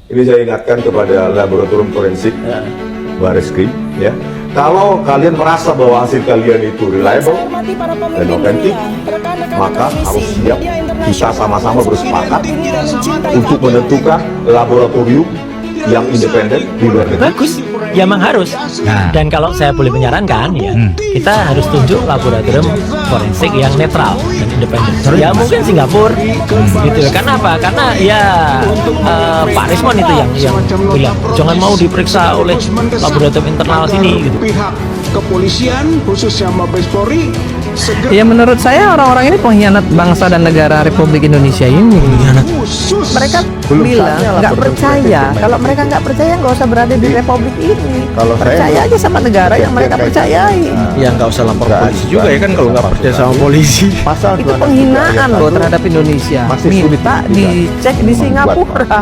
Ini saya ingatkan kepada laboratorium forensik Barreskrim, ya. Kalau kalian merasa bahwa hasil kalian itu reliable dan otentik, maka harus siap kita sama-sama bersepakat untuk menentukan laboratorium yang independen di luar negeri. Bagus, ya memang harus. Dan kalau saya boleh menyarankan, ya kita harus tunjuk laboratorium forensik yang netral dan independen. Ya mungkin Singapura, gitu. Karena apa? Karena ya Pak Rismon itu yang bilang jangan mau diperiksa oleh laboratorium internal sini, gitu. Pihak kepolisian khususnya Mabes Polri Ya menurut saya orang-orang ini pengkhianat bangsa dan negara Republik Indonesia ini. Mereka bilang nggak percaya. Kalau mereka nggak percaya nggak usah berada di Republik ini. Kalau Percaya aja sama negara yang mereka percayai. Ya nggak usah lapor polisi juga ya kan kalau nggak percaya sama polisi. Pasal Itu 263 penghinaan ayat loh 1 terhadap Indonesia. masih sulit Minta dibuktikan. dicek di Singapura.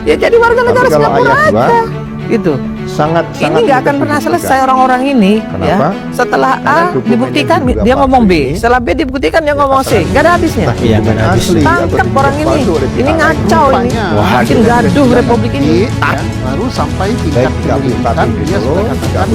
Ya jadi warga negara Tapi kalau Singapura ayat dua, aja. Gitu. sangat Ini nggak akan pernah selesai orang-orang ini. Kenapa? Ya. Setelah Karena A dokumen dibuktikan yang juga dia ngomong B, palsu ini, setelah B dibuktikan dia ngomong C, nggak ada habisnya. Iya, nggak ada habis. Tangkap orang ini. Ini ngacau ini. Makin gaduh Republik ini. baru sampai tingkat penyelidikan dia sudah katakan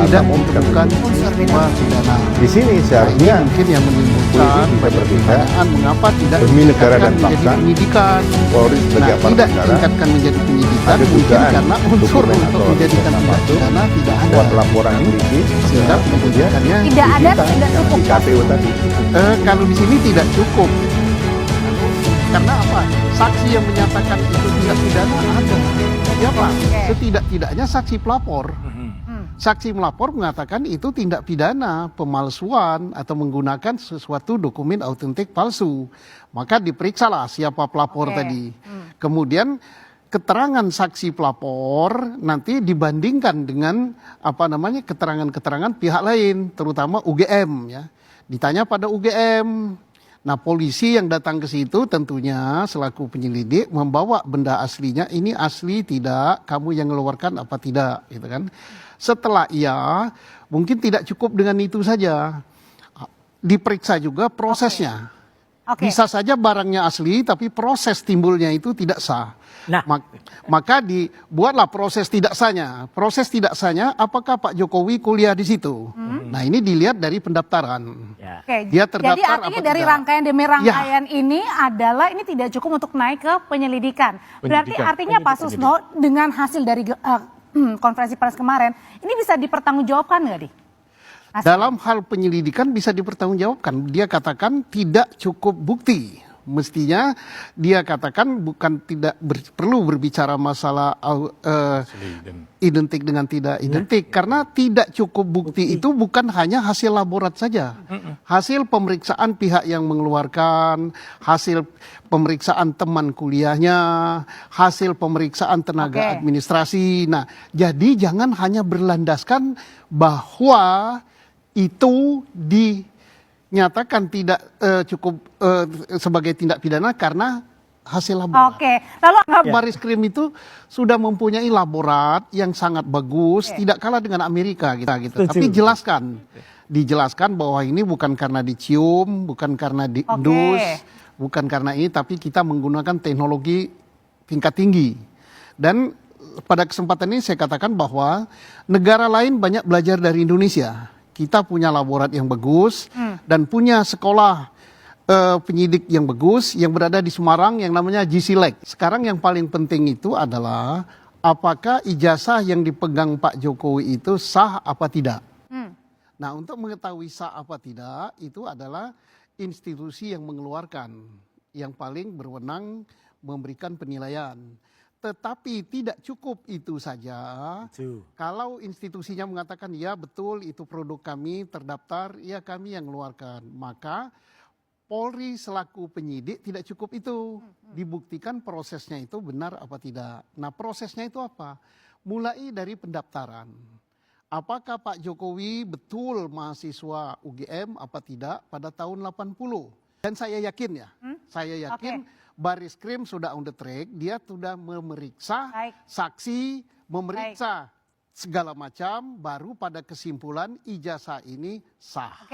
tidak membutuhkan sebuah pidana. Di sini Ini seharusnya mungkin yang menimbulkan polisi bisa bertindak pertanyaan mengapa tidak demi negara dan ditingkatkan menjadi bangsa. penyidikan. Polri sebagai Nah, aparat tidak negara ditingkatkan menjadi penyidikan ada mungkin dugaan karena unsur dokumen untuk atau menjadikan data tindak palsu pidana tidak ada. buat laporan polisi Sehingga kemudian penyidikannya Tidak ada, kita tidak yang cukup. di KPU tadi. kalau di sini tidak cukup. Karena apa? Saksi yang menyatakan itu tidak pidana ada. Siapa? Setidak-tidaknya saksi pelapor. Saksi melapor mengatakan itu tindak pidana pemalsuan atau menggunakan sesuatu dokumen autentik palsu. Maka diperiksalah siapa pelapor tadi. Kemudian keterangan saksi pelapor nanti dibandingkan dengan keterangan-keterangan pihak lain, terutama UGM ya. Ditanya pada UGM. Nah, polisi yang datang ke situ tentunya selaku penyelidik membawa benda aslinya, ini asli tidak, kamu yang mengeluarkan apa tidak, gitu kan. Setelah mungkin tidak cukup dengan itu saja. Diperiksa juga prosesnya. Bisa saja barangnya asli tapi proses timbulnya itu tidak sah. Nah, Maka dibuatlah proses tidak sahnya. Proses tidak sahnya apakah Pak Jokowi kuliah di situ? Nah, ini dilihat dari pendaftaran. Oke, Dia jadi terdaftar artinya apa dari tidak? rangkaian demi rangkaian ini adalah ini tidak cukup untuk naik ke penyelidikan. Berarti artinya Pak Susno dengan hasil dari konferensi pers kemarin ini bisa dipertanggungjawabkan nggak, Di? Dalam hal penyelidikan bisa dipertanggungjawabkan. Dia katakan tidak cukup bukti. Mestinya dia katakan bukan tidak perlu berbicara masalah identik dengan tidak identik. Karena tidak cukup bukti itu bukan hanya hasil laborat saja. Hasil pemeriksaan pihak yang mengeluarkan, hasil pemeriksaan teman kuliahnya, hasil pemeriksaan tenaga administrasi. Nah, jadi jangan hanya berlandaskan bahwa itu dinyatakan tidak cukup sebagai tindak pidana karena hasil laborat. Lalu Barreskrim itu sudah mempunyai laborat yang sangat bagus, tidak kalah dengan Amerika gitu. Tapi dijelaskan bahwa ini bukan karena dicium, bukan karena diendus, bukan karena ini, tapi kita menggunakan teknologi tingkat tinggi. Dan pada kesempatan ini saya katakan bahwa negara lain banyak belajar dari Indonesia. Kita punya laborat yang bagus dan punya sekolah penyidik yang bagus yang berada di Semarang yang namanya GCLEC. Sekarang yang paling penting itu adalah apakah ijazah yang dipegang Pak Jokowi itu sah apa tidak. Nah, untuk mengetahui sah apa tidak itu adalah institusi yang mengeluarkan, yang paling berwenang memberikan penilaian. Tetapi tidak cukup itu saja. Kalau institusinya mengatakan ya betul itu produk kami terdaftar, ya kami yang mengeluarkan. Maka Polri selaku penyidik tidak cukup itu. Dibuktikan prosesnya itu benar apa tidak. Nah, prosesnya itu apa? Mulai dari pendaftaran. Apakah Pak Jokowi betul mahasiswa UGM apa tidak pada tahun 80? Dan saya yakin saya yakin Barreskrim sudah on the track, dia sudah memeriksa saksi, memeriksa segala macam, baru pada kesimpulan ijazah ini sah.